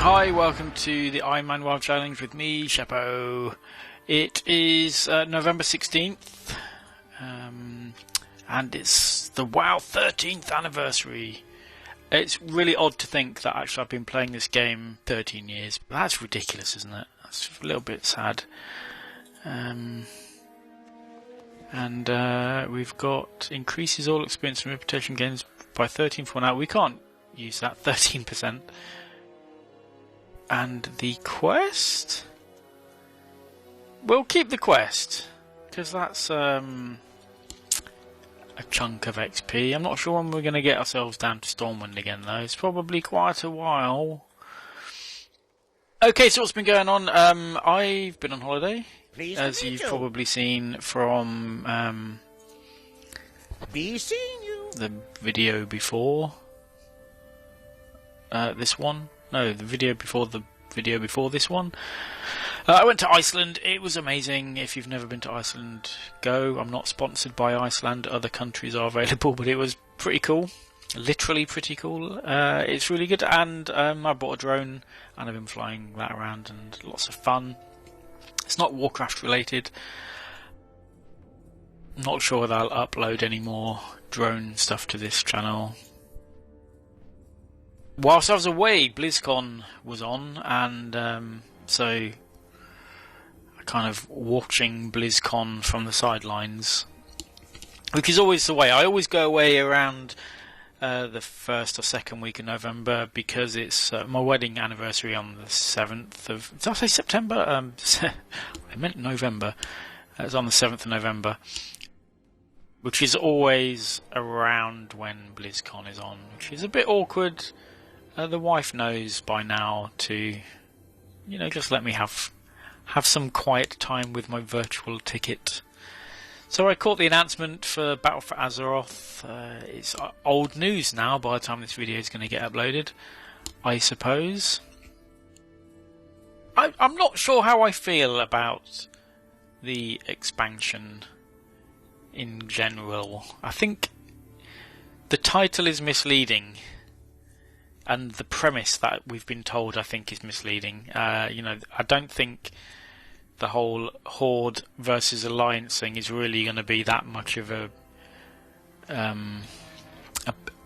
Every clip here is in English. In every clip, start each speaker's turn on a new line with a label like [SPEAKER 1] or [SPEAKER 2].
[SPEAKER 1] Hi, welcome to the Ironman WoW Challenge with me, Sheppo. It is November 16th, and it's the WoW 13th anniversary. It's really odd to think that actually I've been playing this game 13 years. That's ridiculous, isn't it? That's a little bit sad. We've got increases all experience and reputation gains by 13 for now. We can't use that 13%. And the quest? We'll keep the quest, because that's a chunk of XP. I'm not sure when we're going to get ourselves down to Stormwind again, though. It's probably quite a while. Okay, so what's been going on? I've been on holiday, as you've probably seen from the video before this one. No, the video before this one. I went to Iceland. It was amazing. If you've never been to Iceland, go. I'm not sponsored by Iceland. Other countries are available, but it was pretty cool. Literally pretty cool. It's really good. And I bought a drone, and I've been flying that around, and lots of fun. It's not Warcraft related. I'm not sure whether I'll upload any more drone stuff to this channel. Whilst I was away, BlizzCon was on, and so I kind of watching BlizzCon from the sidelines, which is always the way. I always go away around the first or second week of November, because it's my wedding anniversary on the 7th of... Did I say September? I meant November. It's on the 7th of November, which is always around when BlizzCon is on, which is a bit awkward. The wife knows by now to, just let me have some quiet time with my virtual ticket. So I caught the announcement for Battle for Azeroth. It's old news now by the time this video is going to get uploaded, I suppose. I'm not sure how I feel about the expansion in general. I think the title is misleading. And the premise that we've been told, I think, is misleading. I don't think the whole Horde versus Alliance thing is really going to be that much of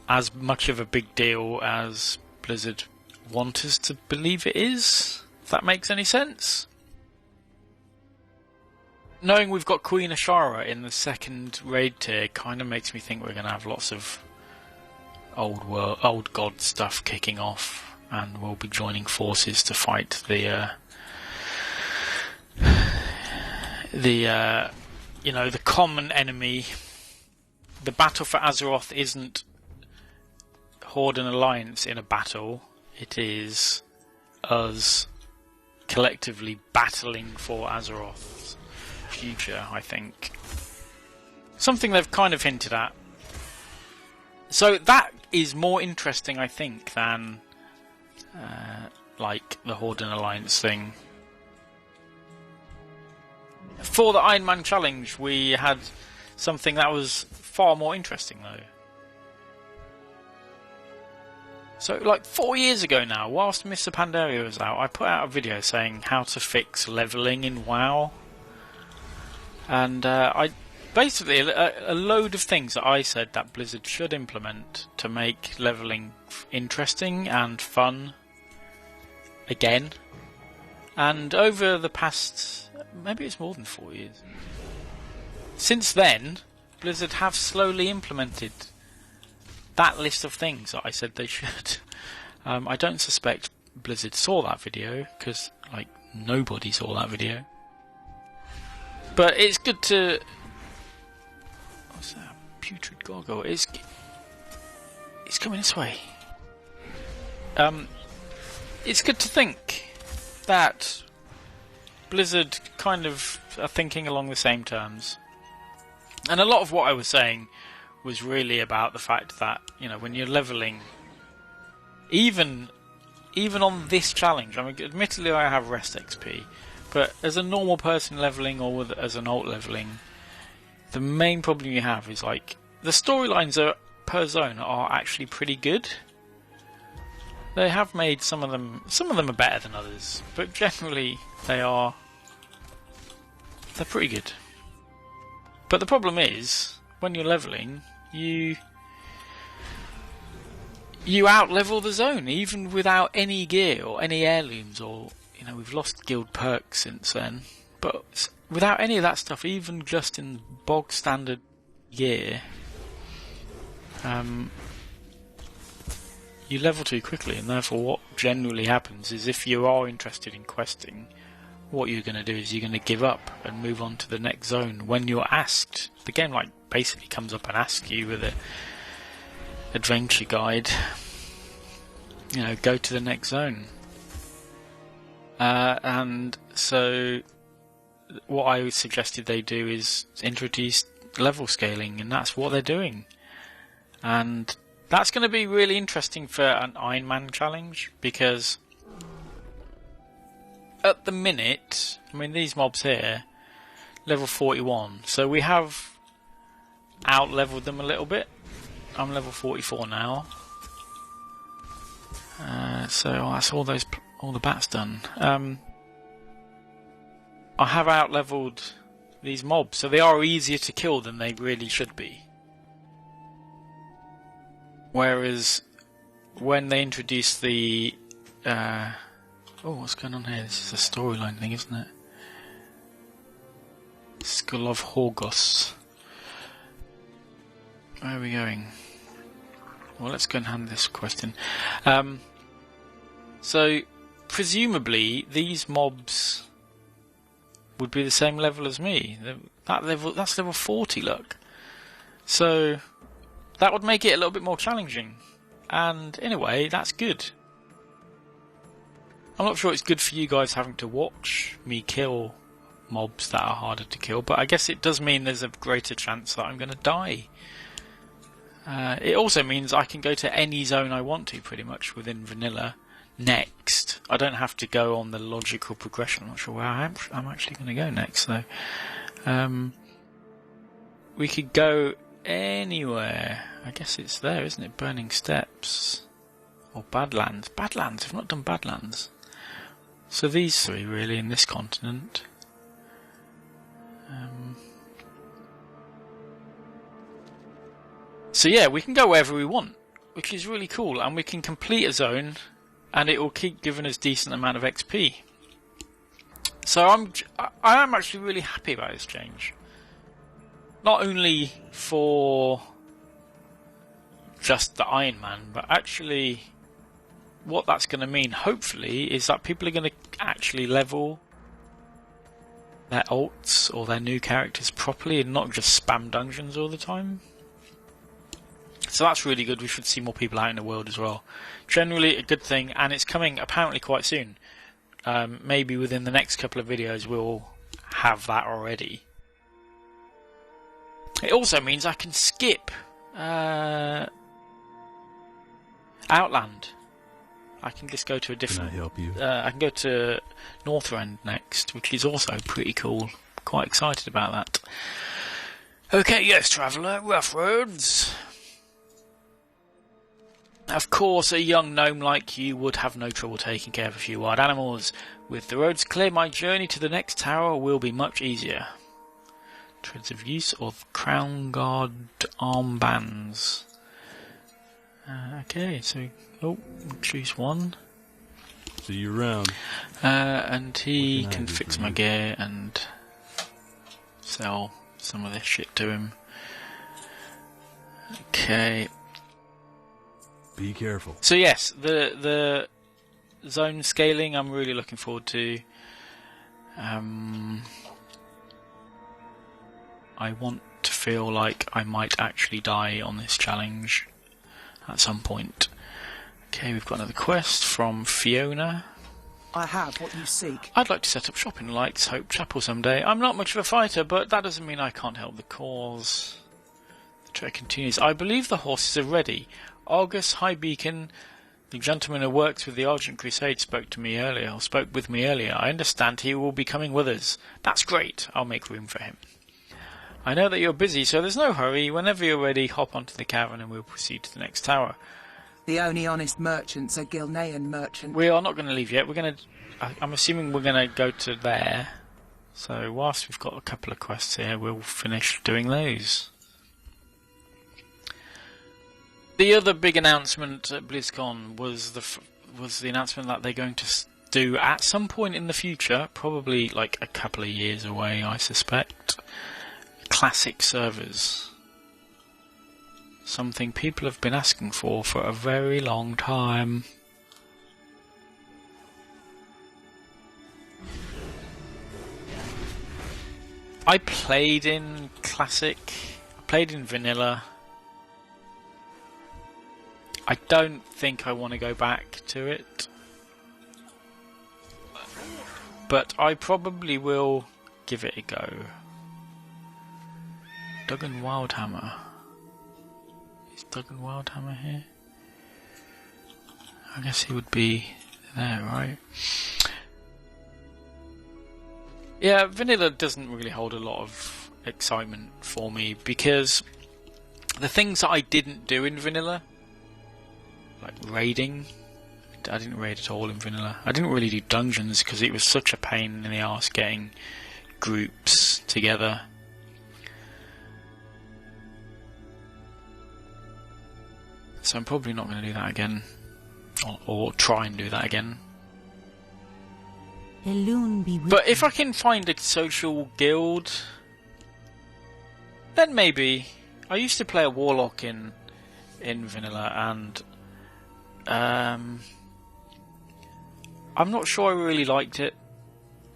[SPEAKER 1] as much of a big deal as Blizzard want us to believe it is. If that makes any sense. Knowing we've got Queen Ashara in the second raid tier kind of makes me think we're going to have lots of old god stuff kicking off, and we'll be joining forces to fight the common enemy. The battle for Azeroth isn't Horde and Alliance in a battle. It is us collectively battling for Azeroth's future, I think. Something they've kind of hinted at. So that is more interesting, I think, than like the Horde and Alliance thing. For the Ironman Challenge, we had something that was far more interesting, though. So, like 4 years ago now, whilst Mr. Pandaria was out, I put out a video saying how to fix levelling in WoW, and basically, a load of things that I said that Blizzard should implement to make levelling interesting and fun again. And over the past, maybe it's more than 4 years, since then, Blizzard have slowly implemented that list of things that I said they should. I don't suspect Blizzard saw that video, because, nobody saw that video. But it's good to... What's that? Putrid Gargoyle. It's coming this way. It's good to think that Blizzard kind of are thinking along the same terms. And a lot of what I was saying was really about the fact that, when you're levelling, even on this challenge, admittedly I have rest XP, but as a normal person levelling or as an alt levelling, the main problem you have is the storylines per zone are actually pretty good. They have made some of them. Some of them are better than others, but generally they're pretty good. But the problem is, when you're leveling, you out-level the zone, even without any gear or any heirlooms, or we've lost guild perks since then. But without any of that stuff, even just in bog standard gear, you level too quickly, and therefore what generally happens is if you are interested in questing, what you're going to do is you're going to give up and move on to the next zone when you're asked. The game basically comes up and asks you with an adventure guide, go to the next zone. And so what I suggested they do is introduce level scaling, and that's what they're doing. And that's going to be really interesting for an Ironman challenge, because at the minute, these mobs here, level 41, so we have out-leveled them a little bit. I'm level 44 now. So that's all the bats done. I have out-leveled these mobs, so they are easier to kill than they really should be. Whereas when they introduce the what's going on here? This is a storyline thing, isn't it? Skull of Horgos. Where are we going? Well, let's go and hand this quest in. So presumably these mobs would be the same level as me. That's level 40, look. So that would make it a little bit more challenging. And in a way, that's good. I'm not sure it's good for you guys having to watch me kill mobs that are harder to kill, but I guess it does mean there's a greater chance that I'm going to die. It also means I can go to any zone I want to, pretty much, within vanilla. Next. I don't have to go on the logical progression. I'm not sure where I'm actually going to go next, though. We could go anywhere. I guess it's there, isn't it? Burning Steppes. Or Badlands. Badlands. I've not done Badlands. So these three, really, in this continent. So yeah, we can go wherever we want, which is really cool, and we can complete a zone, and it will keep giving us decent amount of XP. So I am actually really happy about this change. Not only for just the Ironman, but actually what that's going to mean, hopefully, is that people are going to actually level their alts or their new characters properly and not just spam dungeons all the time. So that's really good. We should see more people out in the world as well. Generally a good thing, and it's coming apparently quite soon. Maybe within the next couple of videos we'll have that already. It also means I can skip Outland. I can just go to a different...
[SPEAKER 2] Can I help you?
[SPEAKER 1] I can go to Northrend next, which is also pretty cool. Quite excited about that. Okay, yes, traveller, rough roads. Of course, a young gnome like you would have no trouble taking care of a few wild animals. With the roads clear, my journey to the next tower will be much easier. Trends of use of Crown Guard armbands. Okay, so choose one.
[SPEAKER 2] See you around.
[SPEAKER 1] And he can fix my gear and sell some of this shit to him. Okay.
[SPEAKER 2] Be careful.
[SPEAKER 1] So yes, the zone scaling I'm really looking forward to. I want to feel like I might actually die on this challenge at some point. Okay, we've got another quest from Fiona.
[SPEAKER 3] I have what you seek.
[SPEAKER 1] I'd like to set up shop in Lights Hope Chapel someday. I'm not much of a fighter, but that doesn't mean I can't help the cause. The trek continues. I believe the horses are ready. Argus High Beacon, the gentleman who works with the Argent Crusade, spoke with me earlier. I understand he will be coming with us. That's great. I'll make room for him. I know that you're busy, so there's no hurry. Whenever you're ready, hop onto the cavern and we'll proceed to the next tower.
[SPEAKER 3] The only honest merchants are Gilnean merchants.
[SPEAKER 1] We are not going to leave yet. I'm assuming we're going to go to there. So whilst we've got a couple of quests here, we'll finish doing those. The other big announcement at BlizzCon was the announcement that they're going to do at some point in the future, probably like a couple of years away, I suspect, classic servers. Something people have been asking for a very long time. I played in Classic, I played in Vanilla. I don't think I want to go back to it, but I probably will give it a go. Duggan Wildhammer. Is Duggan Wildhammer here? I guess he would be there, right? Yeah, Vanilla doesn't really hold a lot of excitement for me because the things that I didn't do in Vanilla, like raiding, I didn't raid at all in Vanilla. I didn't really do dungeons because it was such a pain in the arse getting groups together. So I'm probably not going to do that again, or try and do that again. But if I can find a social guild, then maybe. I used to play a warlock in Vanilla, and I'm not sure I really liked it,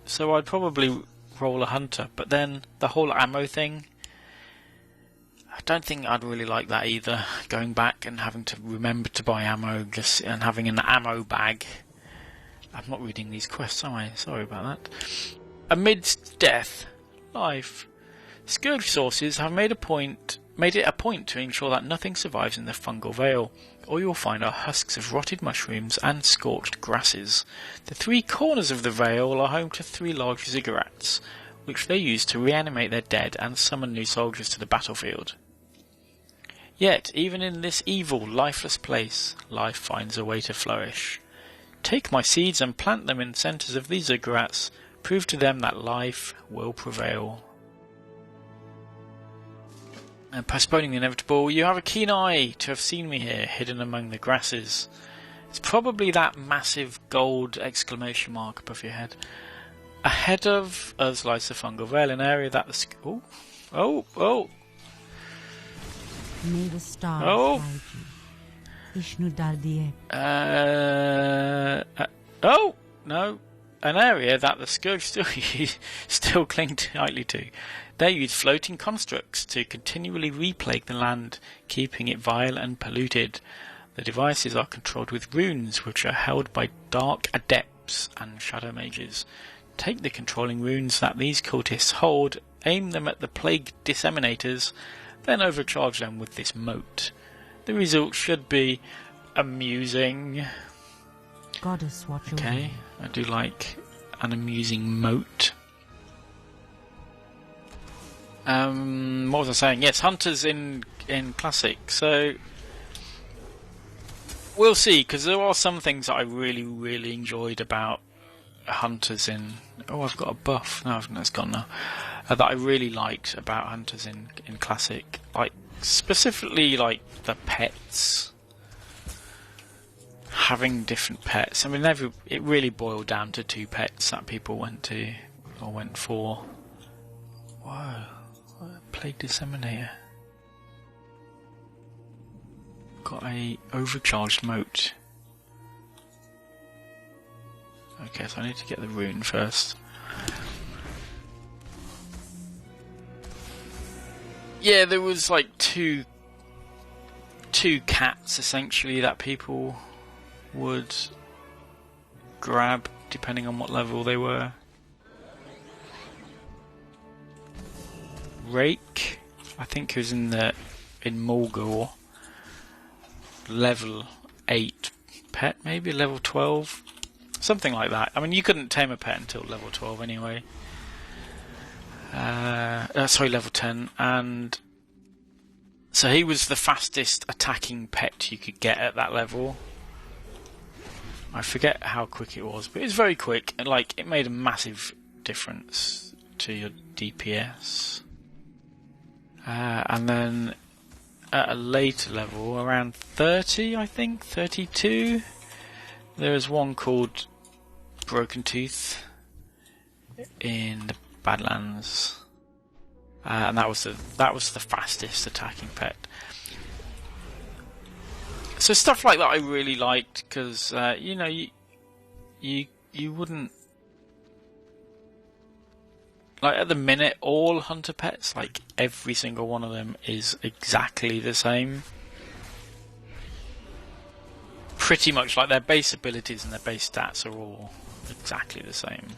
[SPEAKER 1] so I'd probably roll a hunter. But then the whole ammo thing, I don't think I'd really like that either. Going back and having to remember to buy ammo and having an ammo bag. I'm not reading these quests, am I? Sorry about that. Amidst death, life. Scourge sources have made it a point to ensure that nothing survives in the fungal veil. All you'll find are husks of rotted mushrooms and scorched grasses. The three corners of the veil are home to 3 large ziggurats, which they use to reanimate their dead and summon new soldiers to the battlefield. Yet, even in this evil, lifeless place, life finds a way to flourish. Take my seeds and plant them in centres of these ziggurats. Prove to them that life will prevail. And postponing the inevitable, you have a keen eye to have seen me here, hidden among the grasses. It's probably that massive gold exclamation mark above your head. Ahead of us lies the fungal veil, an area that the... Oh!
[SPEAKER 4] May the stars guide you.
[SPEAKER 1] Oh no! An area that the Scourge still cling tightly to. They use floating constructs to continually replague the land, keeping it vile and polluted. The devices are controlled with runes, which are held by dark adepts and shadow mages. Take the controlling runes that these cultists hold, aim them at the plague disseminators, then overcharge them with this moat. The result should be amusing.
[SPEAKER 4] Goddess, watch over
[SPEAKER 1] Okay,
[SPEAKER 4] you.
[SPEAKER 1] I do like an amusing moat. What was I saying? Yes, hunters in Classic. So we'll see, because there are some things that I really enjoyed about hunters in... Oh, I've got a buff. No, it's gone now. That I really liked about hunters in Classic. Like, specifically, like, the pets. Having different pets. I mean, it really boiled down to 2 pets that people went for. Whoa. Plague Disseminator. Got a overcharged moat. Okay, so I need to get the rune first. Yeah, there was like two cats essentially that people would grab depending on what level they were. Rake, I think he was in Mulgore. Level 8 pet, maybe level 12, something like that. I mean, you couldn't tame a pet until level 12 anyway. Sorry, level 10. And So he was the fastest attacking pet you could get at that level. I forget how quick it was, but it was very quick, and like it made a massive difference to your DPS. And then at a later level, around 30, I think, 32, there is one called Broken Tooth in the Badlands, and that was the fastest attacking pet. So stuff like that I really liked, because you know, you wouldn't, like at the minute all hunter pets, like every single one of them is exactly the same. Pretty much, like their base abilities and their base stats are all exactly the same.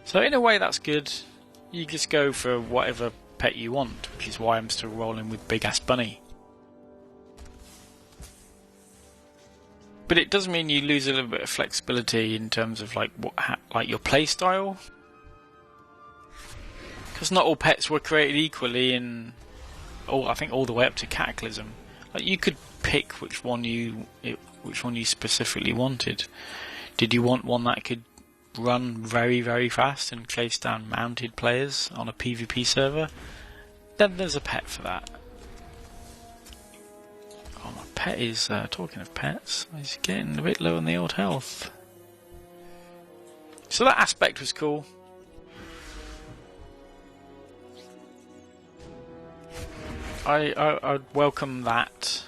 [SPEAKER 1] So in a way that's good. You just go for whatever pet you want, which is why I'm still rolling with Big Ass Bunny. But it does mean you lose a little bit of flexibility in terms of like like your play style, because not all pets were created equally in, I think all the way up to Cataclysm. Like you could pick which one you specifically wanted. Did you want one that could run very, very fast and chase down mounted players on a PvP server? Then there's a pet for that. Oh, my pet is, talking of pets, he's getting a bit low on the old health. So that aspect was cool. I'd welcome that.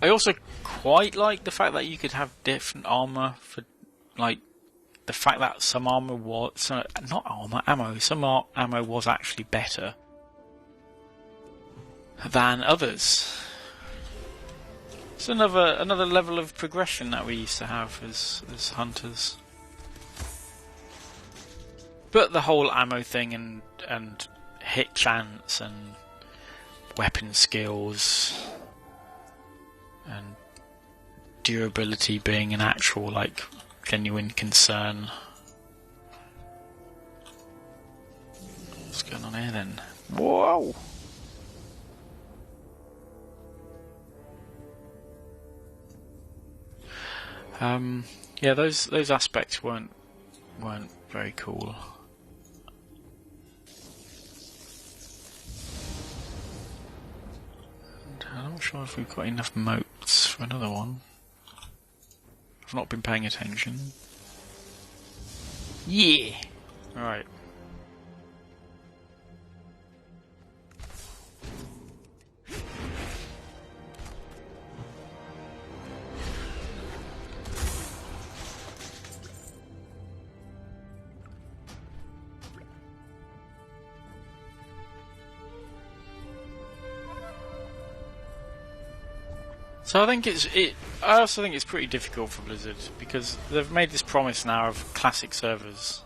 [SPEAKER 1] I also quite like the fact that you could have different armour for, like, the fact that some armour was, not armour, ammo, some ammo was actually better than others. It's another level of progression that we used to have as hunters. But the whole ammo thing and hit chance and weapon skills and durability being an actual, like, genuine concern. What's going on here then? Whoa! Yeah, those aspects weren't very cool. And I'm not sure if we've got enough motes for another one. I've not been paying attention. Yeah! Alright. So I also think it's pretty difficult for Blizzard, because they've made this promise now of classic servers,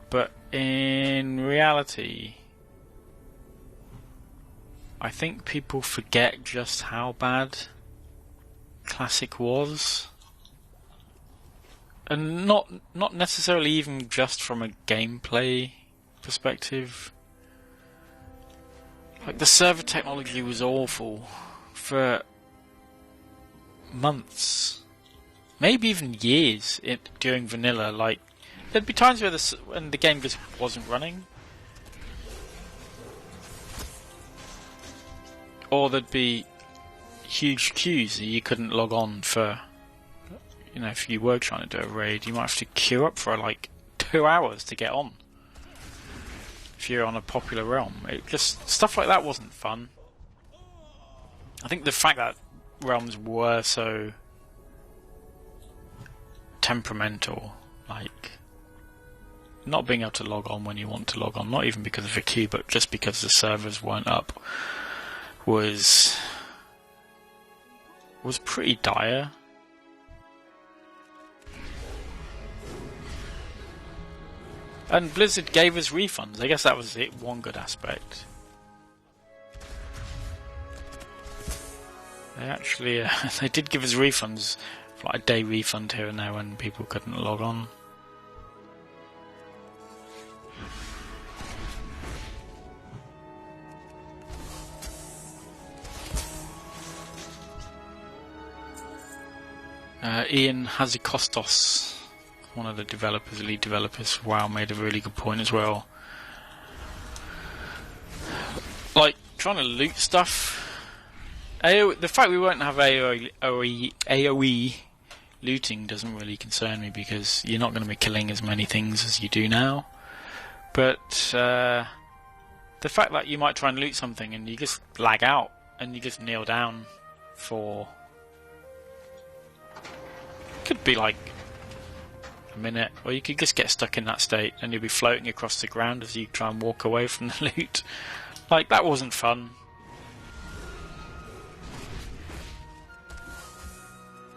[SPEAKER 1] but in reality, I think people forget just how bad classic was, and not necessarily even just from a gameplay perspective. Like, the server technology was awful for months, maybe even years during vanilla. Like, there'd be times when the game just wasn't running, or there'd be huge queues that you couldn't log on for. You know, if you were trying to do a raid, you might have to queue up for like 2 hours to get on. If you're on a popular realm, stuff like that wasn't fun. I think the fact that realms were so temperamental, like not being able to log on when you want to log on, not even because of a queue, but just because the servers weren't up, was pretty dire. And Blizzard gave us refunds. I guess that was it, one good aspect. They actually they did give us refunds like a day refund here and there when people couldn't log on. Ian Hazikostos, one of the developers, lead developers for WoW, made a really good point as well. Like, trying to loot stuff. The fact we won't have AoE looting doesn't really concern me, because you're not going to be killing as many things as you do now. But the fact that you might try and loot something and you just lag out and you just kneel down for... could be like a minute, or you could just get stuck in that state and you'll be floating across the ground as you try and walk away from the loot. Like, that wasn't fun.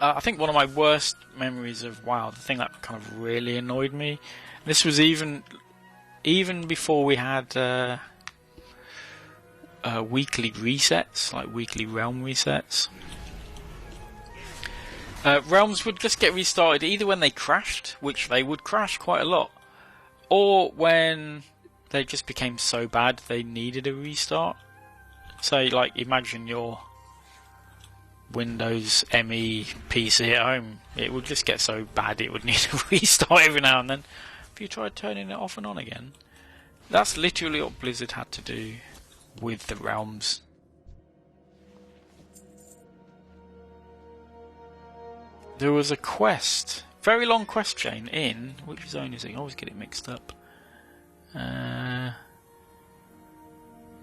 [SPEAKER 1] I think one of my worst memories of WoW, the thing that kind of really annoyed me, this was even before we had weekly resets, like weekly realm resets. Realms would just get restarted either when they crashed, which they would crash quite a lot, or when they just became so bad they needed a restart. So, like, imagine your Windows ME PC at home. It would just get so bad it would need a restart every now and then. If you tried turning it off and on again. That's literally what Blizzard had to do with the realms. There was a quest, very long quest chain in, which zone is it? I always get it mixed up.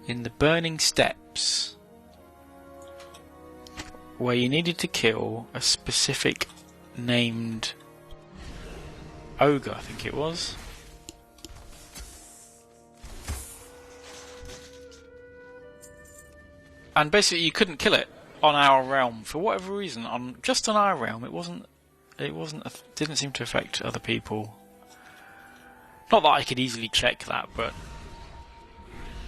[SPEAKER 1] In the Burning Steppes, where you needed to kill a specific named ogre, I think it was. And basically you couldn't kill it on our realm for whatever reason. Just on our realm, didn't seem to affect other people. Not that I could easily check that, but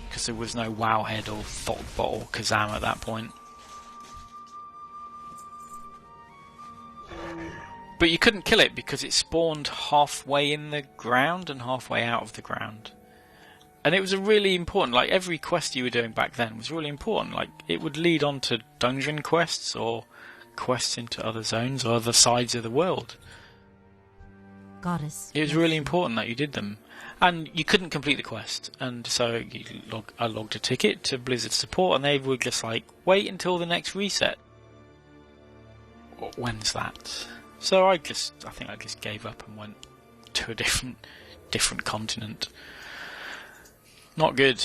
[SPEAKER 1] because there was no Wowhead or Thoughtbot or Kazam at that point. But you couldn't kill it because it spawned halfway in the ground and halfway out of the ground. And it was a really important, like, every quest you were doing back then was really important. Like, it would lead on to dungeon quests or quests into other zones or other sides of the world.
[SPEAKER 4] Goddess.
[SPEAKER 1] It was really important that you did them. And you couldn't complete the quest. And so I logged a ticket to Blizzard support, and they were just like, wait until the next reset. When's that? So I think I just gave up and went to a different continent. Not good.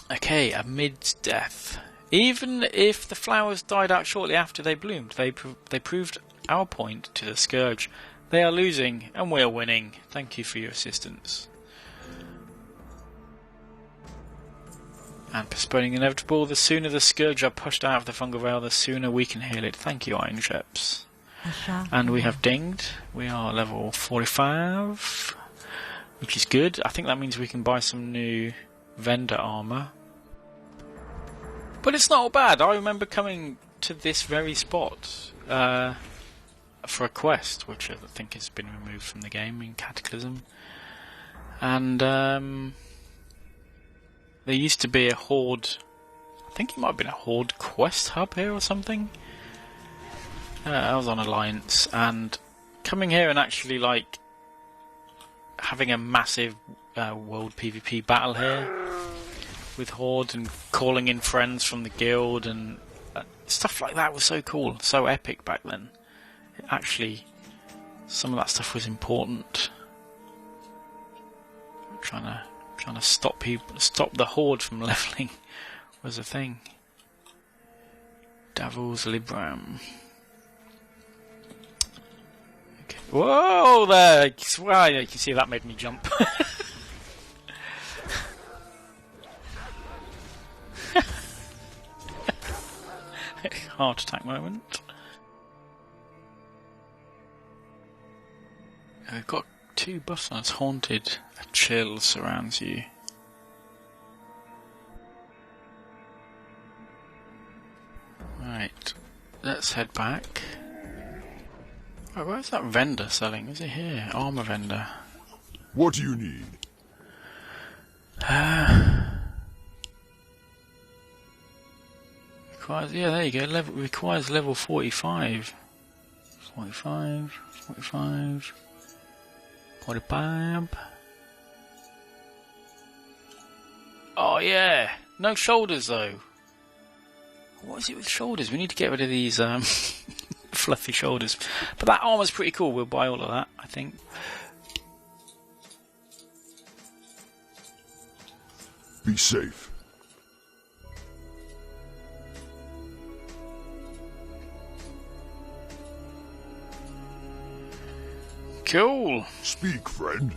[SPEAKER 1] Okay, amid's death. Even if the flowers died out shortly after they bloomed, they proved our point to the Scourge. They are losing, and we are winning. Thank you for your assistance. And postponing the inevitable, the sooner the Scourge are pushed out of the fungal veil, the sooner we can heal it. Thank you, Iron Sheps. And we have dinged. We are level 45. Which is good. I think that means we can buy some new vendor armour. But it's not bad. I remember coming to this very spot for a quest, which I think has been removed from the game in Cataclysm. And there used to be a Horde... I think it might have been a Horde quest hub here or something. I was on Alliance, and coming here and actually, like, having a massive world PvP battle here with Horde and calling in friends from the guild and stuff like that was so cool, so epic back then. Actually, some of that stuff was important. Trying to stop the Horde from leveling was a thing. Devil's Libram. Whoa there! Well, you can see that made me jump. Heart attack moment. We've got 2 buffs on us. Haunted. A chill surrounds you. Right. Let's head back. Oh, where's that vendor selling? Is it here? Armour vendor.
[SPEAKER 5] What do you need?
[SPEAKER 1] Requires, yeah, there you go. Requires level 45. 45. 45. Oh, yeah. No shoulders, though. What is it with shoulders? We need to get rid of these fluffy shoulders. But that armour's pretty cool. We'll buy all of that, I think.
[SPEAKER 5] Be safe.
[SPEAKER 1] Cool.
[SPEAKER 5] Speak, friend.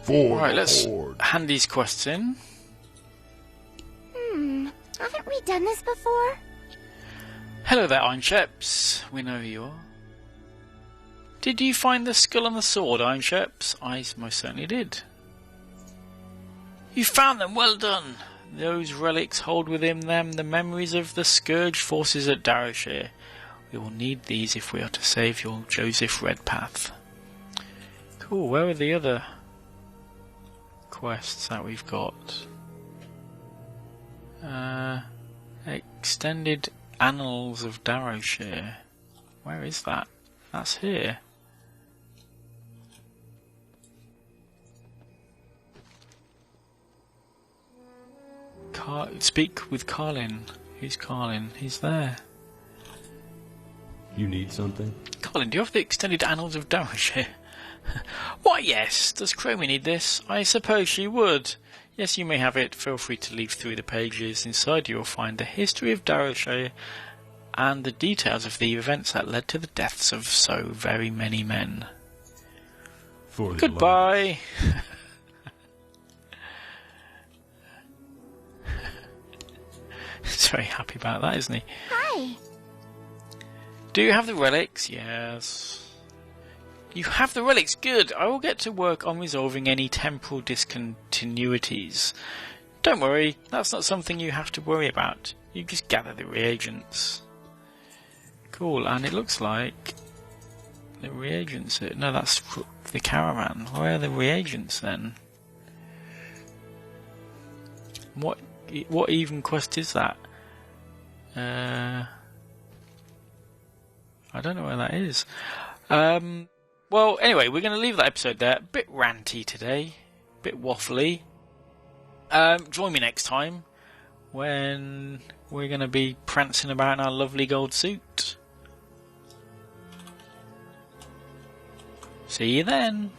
[SPEAKER 5] For
[SPEAKER 1] Right,
[SPEAKER 5] the
[SPEAKER 1] let's
[SPEAKER 5] Horde.
[SPEAKER 1] hand these quests in.
[SPEAKER 6] Haven't we done this before?
[SPEAKER 1] Hello there, Iron Sheps. We know who you are. Did you find the skull and the sword, Iron Sheps? I most certainly did. You found them, well done. Those relics hold within them the memories of the scourge forces at Darrowshire. We will need these if we are to save your Joseph Redpath. Cool, where are the other quests that we've got? Extended Annals of Darrowshire. Where is that? That's here. Speak with Carlin. Who's Carlin? He's there.
[SPEAKER 2] You need something?
[SPEAKER 1] Colin, do you have the Extended Annals of Darrowshire? Why, yes. Does Chromie need this? I suppose she would. Yes, you may have it. Feel free to leaf through the pages. Inside you will find the history of Darrowshire and the details of the events that led to the deaths of so very many men.
[SPEAKER 2] For the
[SPEAKER 1] Goodbye. He's very happy about that, isn't he?
[SPEAKER 6] Hi.
[SPEAKER 1] Do you have the relics? Yes. You have the relics. Good. I will get to work on resolving any temporal discontinuities. Don't worry. That's not something you have to worry about. You just gather the reagents. Cool. And it looks like the reagents... No, that's the caravan. Where are the reagents then? What even quest is that? I don't know where that is. Well, anyway, we're going to leave that episode there. A bit ranty today. A bit waffly. Join me next time when we're going to be prancing about in our lovely gold suit. See you then.